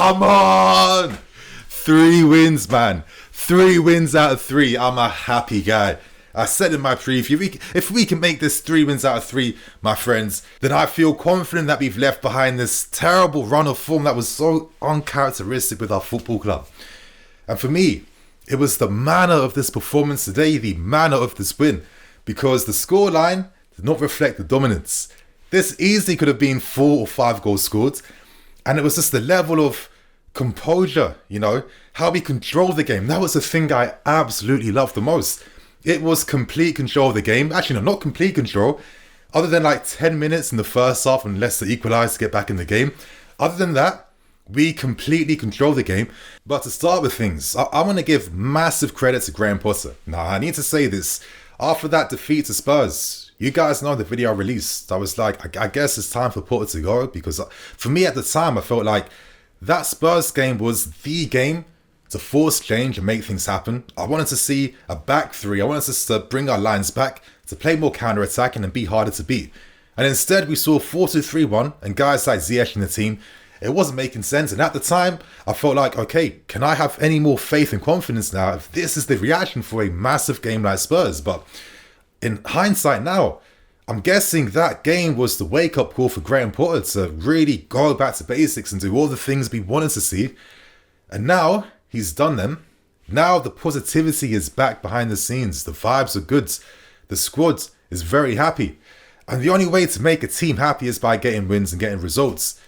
Come on! 3 wins, man. 3 wins out of 3. I'm a happy guy. I said in my preview, if we can make this 3 wins out of 3, my friends, then I feel confident that we've left behind this terrible run of form that was so uncharacteristic with our football club. And for me, it was the manner of this performance today, the manner of this win, because the scoreline did not reflect the dominance. This easily could have been 4 or 5 goals scored, and it was just the level of composure, how we control the game. That was the thing I absolutely loved the most. It was complete control of the game. Actually, no, not complete control. Other than like 10 minutes in the first half when Leicester equalised to get back in the game. Other than that, we completely controlled the game. But to start with things, I want to give massive credit to Graham Potter. Now, I need to say this. After that defeat to Spurs, you guys know the video I released. I was like, I guess it's time for Potter to go. Because for me at the time, I felt like that Spurs game was the game to force change and make things happen. I wanted to see a back 3. I wanted us to bring our lines back, to play more counter-attacking and be harder to beat. And instead, we saw 4-2-3-1 and guys like Ziyech in the team. It wasn't making sense. And at the time, I felt like, okay, can I have any more faith and confidence now if this is the reaction for a massive game like Spurs? But in hindsight now, I'm guessing that game was the wake-up call for Graham Potter to really go back to basics and do all the things we wanted to see. And now he's done them. Now the positivity is back behind the scenes. The vibes are good. The squad is very happy. And the only way to make a team happy is by getting wins and getting results.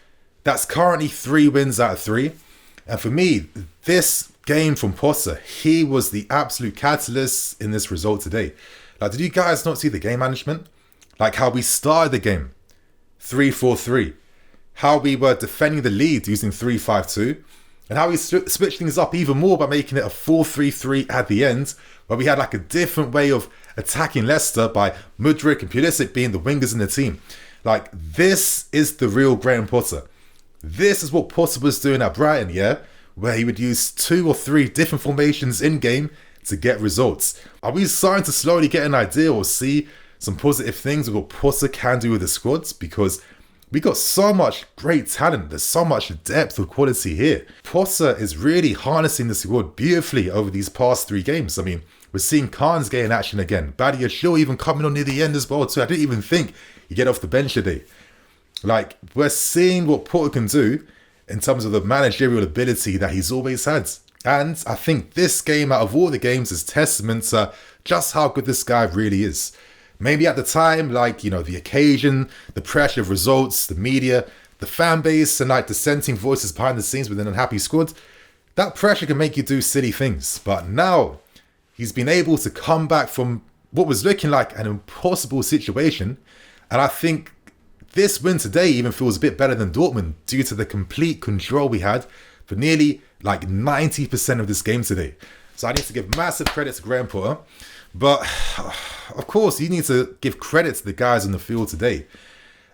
That's currently 3 wins out of 3. And for me, this game from Potter, he was the absolute catalyst in this result today. Like, did you guys not see the game management? Like how we started the game, 3-4-3. How we were defending the lead using 3-5-2. And how we switched things up even more by making it a 4-3-3 at the end, where we had like a different way of attacking Leicester by Mudryk and Pulisic being the wingers in the team. Like, this is the real Graham Potter. This is what Potter was doing at Brighton, yeah? Where he would use 2 or 3 different formations in-game to get results. Are we starting to slowly get an idea or see some positive things with what Potter can do with the squads? Because we got so much great talent. There's so much depth of quality here. Potter is really harnessing the squad beautifully over these past 3 games. I mean, we're seeing Khan's getting action again. Badiashile even coming on near the end as well too. I didn't even think he'd get off the bench today. Like, we're seeing what Potter can do in terms of the managerial ability that he's always had. And I think this game, out of all the games, is testament to just how good this guy really is. Maybe at the time, like, the occasion, the pressure of results, the media, the fan base, and like dissenting voices behind the scenes with an unhappy squad, that pressure can make you do silly things. But now, he's been able to come back from what was looking like an impossible situation. And I think this win today even feels a bit better than Dortmund due to the complete control we had for nearly like 90% of this game today. So I need to give massive credit to Graham Potter. But, of course, you need to give credit to the guys on the field today.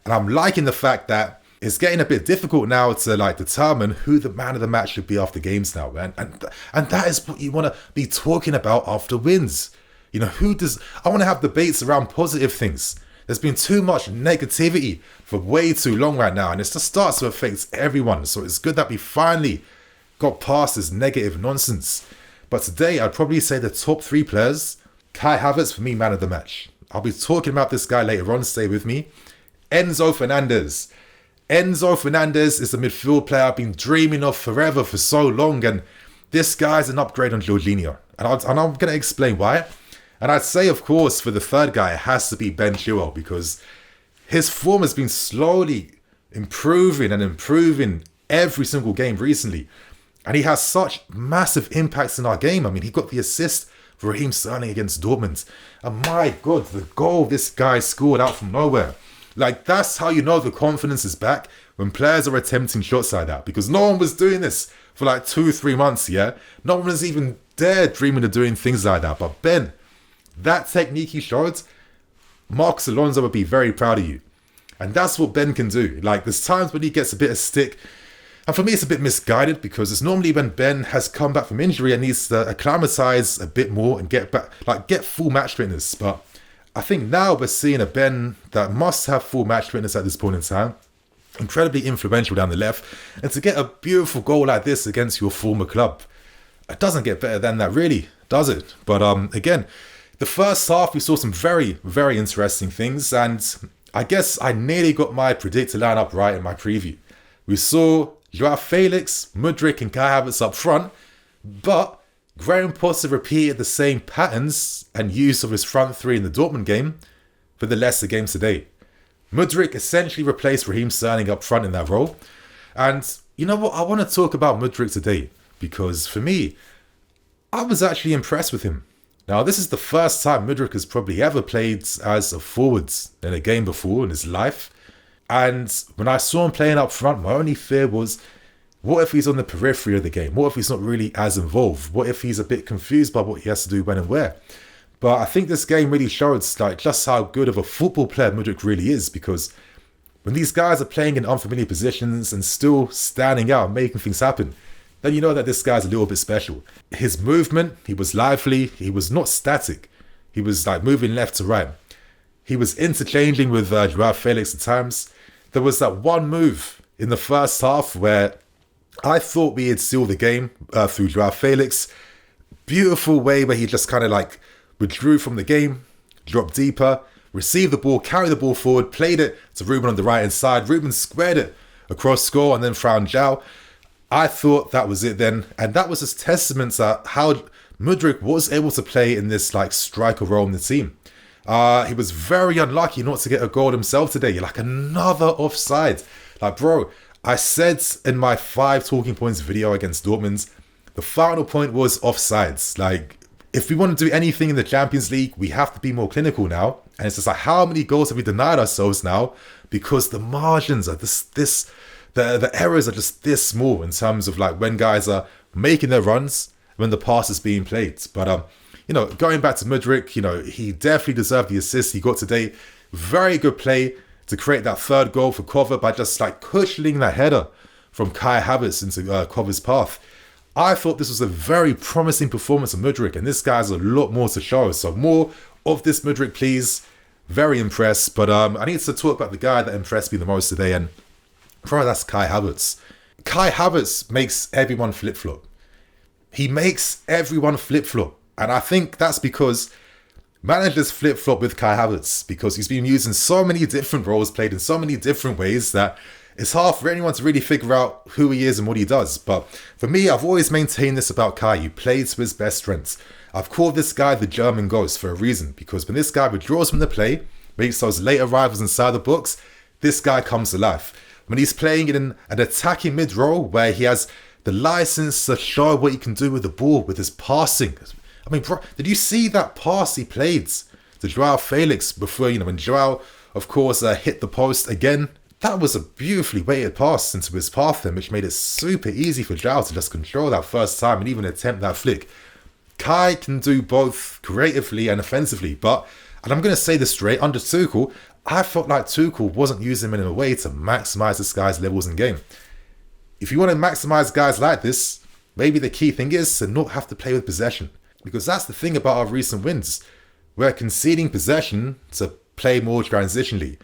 And I'm liking the fact that it's getting a bit difficult now to like determine who the man of the match should be after games now, man. And that is what you want to be talking about after wins. I want to have debates around positive things. There's been too much negativity for way too long right now, and it just starts to affect everyone. So it's good that we finally got past this negative nonsense. But today, I'd probably say the top 3 players. Kai Havertz, for me, man of the match. I'll be talking about this guy later on. Stay with me. Enzo Fernandez. Enzo Fernandez is a midfield player I've been dreaming of forever for so long. And this guy's an upgrade on Jorginho. And I'm going to explain why. And I'd say, of course, for the third guy, it has to be Ben Chilwell. Because his form has been slowly improving every single game recently. And he has such massive impacts in our game. I mean, he got the assist for Raheem Sterling against Dortmund. And my God, the goal this guy scored out from nowhere. Like, that's how you know the confidence is back, when players are attempting shots like that. Because no one was doing this for like 2-3 months, yeah? No one was even dared dreaming of doing things like that. But Ben, that technique he showed, Marcus Alonso would be very proud of you. And that's what Ben can do. Like, there's times when he gets a bit of stick. And for me, it's a bit misguided because it's normally when Ben has come back from injury and needs to acclimatise a bit more and get back, like get full match fitness. But I think now we're seeing a Ben that must have full match fitness at this point in time. incredibly influential down the left. And to get a beautiful goal like this against your former club, it doesn't get better than that, really, does it? But again, the first half, we saw some very, very interesting things. And I guess I nearly got my predicted lineup right in my preview. We saw Joao Felix, Mudryk and Kai Havertz up front. But Graham Potter repeated the same patterns and use of his front three in the Dortmund game for the Leicester game today. Mudryk essentially replaced Raheem Sterling up front in that role. And you know what? I want to talk about Mudryk today because for me, I was actually impressed with him. Now, this is the first time Mudryk has probably ever played as a forward in a game before in his life. And when I saw him playing up front, my only fear was, what if he's on the periphery of the game? What if he's not really as involved? What if he's a bit confused by what he has to do when and where? But I think this game really showed just how good of a football player Mudryk really is, because when these guys are playing in unfamiliar positions and still standing out and making things happen, then you know that this guy's a little bit special. His movement, he was lively, he was not static. He was moving left to right. He was interchanging with Joao Felix at times. There was that one move in the first half where I thought we had sealed the game through Joao Felix. Beautiful way where he just kind of withdrew from the game, dropped deeper, received the ball, carried the ball forward, played it to Ruben on the right hand side. Ruben squared it across goal and then found Joao. I thought that was it then. And that was just testament to how Mudryk was able to play in this striker role in the team. He was very unlucky not to get a goal himself today. Another offside. Bro, I said in my 5 talking points video against Dortmund, the final point was offsides. If we want to do anything in the Champions League, we have to be more clinical now. And it's just how many goals have we denied ourselves now? Because the margins are the errors are just this small in terms of when guys are making their runs, when the pass is being played. But, going back to Mudryk, he definitely deserved the assist he got today. Very good play to create that third goal for Kovacic by just cushioning that header from Kai Havertz into Kovacic's path. I thought this was a very promising performance of Mudryk, and this guy has a lot more to show. So more of this Mudryk, please. Very impressed. But I need to talk about the guy that impressed me the most today, and probably that's Kai Havertz. Kai Havertz makes everyone flip-flop. He makes everyone flip-flop. And I think that's because managers flip-flop with Kai Havertz, because he's been used in so many different roles, played in so many different ways, that it's hard for anyone to really figure out who he is and what he does. But for me, I've always maintained this about Kai. He plays to his best strengths. I've called this guy the German ghost for a reason, because when this guy withdraws from the play, makes those late arrivals inside the box, this guy comes to life. When he's playing in an attacking mid-role where he has the license to show what he can do with the ball, with his passing. I mean, bro, did you see that pass he played to Joao Felix before, when Joao, of course, hit the post again? That was a beautifully weighted pass into his path then, which made it super easy for Joao to just control that first time and even attempt that flick. Kai can do both creatively and offensively, and I'm going to say this straight, under Tuchel, I felt like Tuchel wasn't using him in a way to maximize this guy's levels in game. If you want to maximize guys like this, maybe the key thing is to not have to play with possession. Because that's the thing about our recent wins. We're conceding possession to play more transitionally.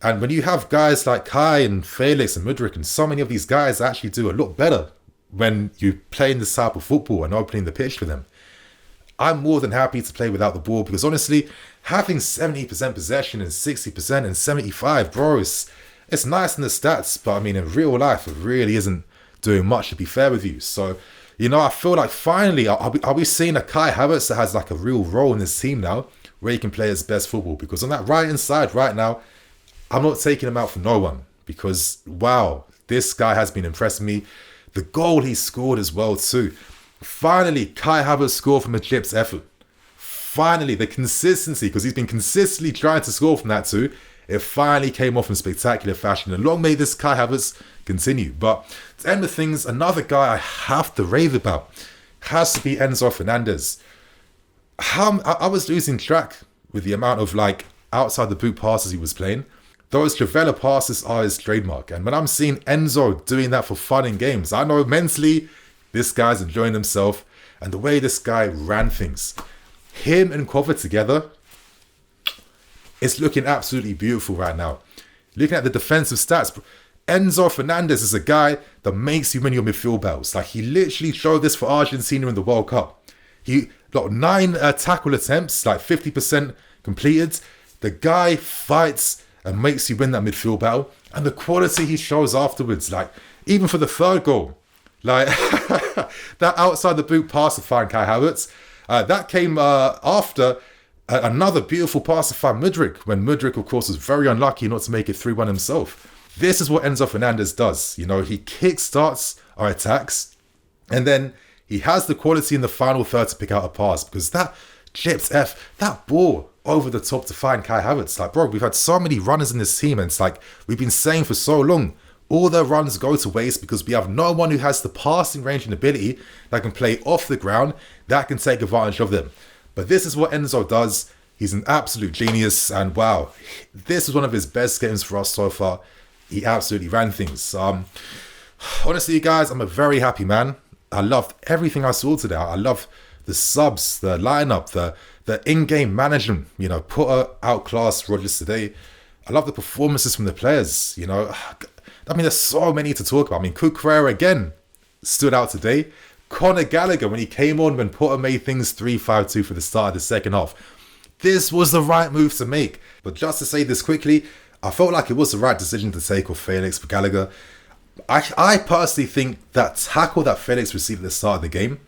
And when you have guys like Kai and Felix and Mudryk and so many of these guys actually do a lot better when you play in this type of football and opening the pitch for them. I'm more than happy to play without the ball, because honestly, having 70% possession and 60% and 75%, bro, it's nice in the stats, but I mean, in real life, it really isn't doing much, to be fair with you. So, I feel like finally, are we seeing a Kai Havertz that has a real role in this team now, where he can play his best football? Because on that right-hand side right now, I'm not taking him out for no one, because, wow, this guy has been impressing me. The goal he scored as well, too. Finally, Kai Havertz scored from a chips effort. Finally, the consistency, because he's been consistently trying to score from that too. It finally came off in spectacular fashion. And long may this Kai Havertz continue. But to end with things, another guy I have to rave about has to be Enzo Fernandez. I was losing track with the amount of outside the boot passes he was playing. Those Chilwell passes are his trademark. And when I'm seeing Enzo doing that for fun in games, I know mentally this guy's enjoying himself. And the way this guy ran things, him and Kovacic together, it's looking absolutely beautiful right now. Looking at the defensive stats, Enzo Fernandez is a guy that makes you win your midfield battles. Like, he literally showed this for Argentina in the World Cup. He got 9 tackle attempts, like 50% completed. The guy fights and makes you win that midfield battle. And the quality he shows afterwards, like, even for the third goal, like, that outside the boot pass to find Kai Havertz, that came after another beautiful pass to find Mudryk, when Mudryk, of course, was very unlucky not to make it 3-1 himself. This is what Enzo Fernandez does. You know, he kickstarts our attacks, and then he has the quality in the final third to pick out a pass, because that that ball over the top to find Kai Havertz. Like, bro, we've had so many runners in this team, and it's like we've been saying for so long, all their runs go to waste because we have no one who has the passing range and ability that can play off the ground that can take advantage of them. But this is what Enzo does. He's an absolute genius, and wow, this is one of his best games for us so far. He absolutely ran things. Honestly, guys, I'm a very happy man. I loved everything I saw today. I love the subs, the lineup, the in-game management. You know, Potter outclassed Rodgers today. I love the performances from the players. You know, I mean, there's so many to talk about. I mean, Cucurella again stood out today. Conor Gallagher, when he came on when Potter made things 3-5-2 for the start of the second half. This was the right move to make. But just to say this quickly, I felt like it was the right decision to take off Felix for Gallagher. I personally think that tackle that Felix received at the start of the game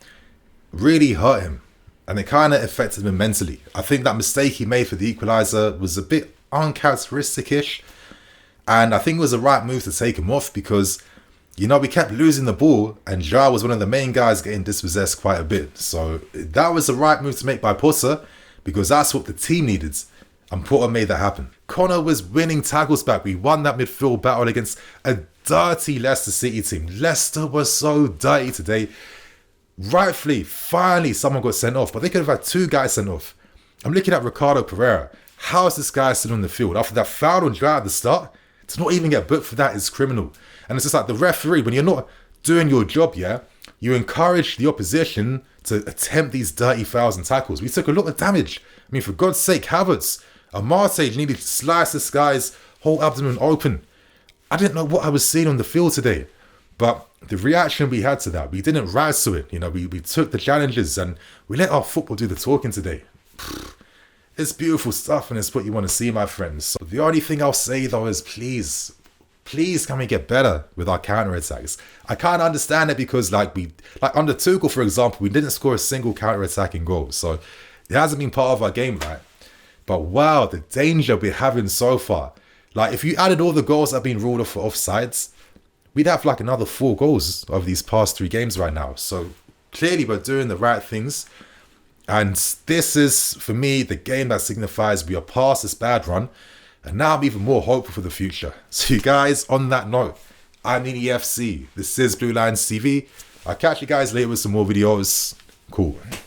really hurt him. And it kind of affected him mentally. I think that mistake he made for the equaliser was a bit uncharacteristic-ish. And I think it was the right move to take him off because, you know, we kept losing the ball and Joao was one of the main guys getting dispossessed quite a bit. So that was the right move to make by Potter because that's what the team needed. And Potter made that happen. Connor was winning tackles back. We won that midfield battle against a dirty Leicester City team. Leicester was so dirty today. Rightfully, finally, someone got sent off. But they could have had 2 guys sent off. I'm looking at Ricardo Pereira. How is this guy still on the field? After that foul on Joao at the start, to not even get booked for that is criminal. And it's just like the referee, when you're not doing your job, yeah, you encourage the opposition to attempt these dirty fouls and tackles. We took a lot of damage. I mean, for God's sake, Havertz, Amarte needed to slice this guy's whole abdomen open. I didn't know what I was seeing on the field today. But the reaction we had to that, we didn't rise to it. You know, we took the challenges and we let our football do the talking today. It's beautiful stuff and it's what you want to see, my friends. So the only thing I'll say though is please can we get better with our counter-attacks? I can't understand it because like under Tuchel, for example, we didn't score a single counter-attacking goal. So it hasn't been part of our game, right? But wow, the danger we're having so far. Like if you added all the goals that have been ruled off for offsides, we'd have like another 4 goals over these past 3 games right now. So clearly we're doing the right things. And this is, for me, the game that signifies we are past this bad run. And now I'm even more hopeful for the future. So you guys, on that note, I'm in EFC. This is Blue Lions TV. I'll catch you guys later with some more videos. Cool.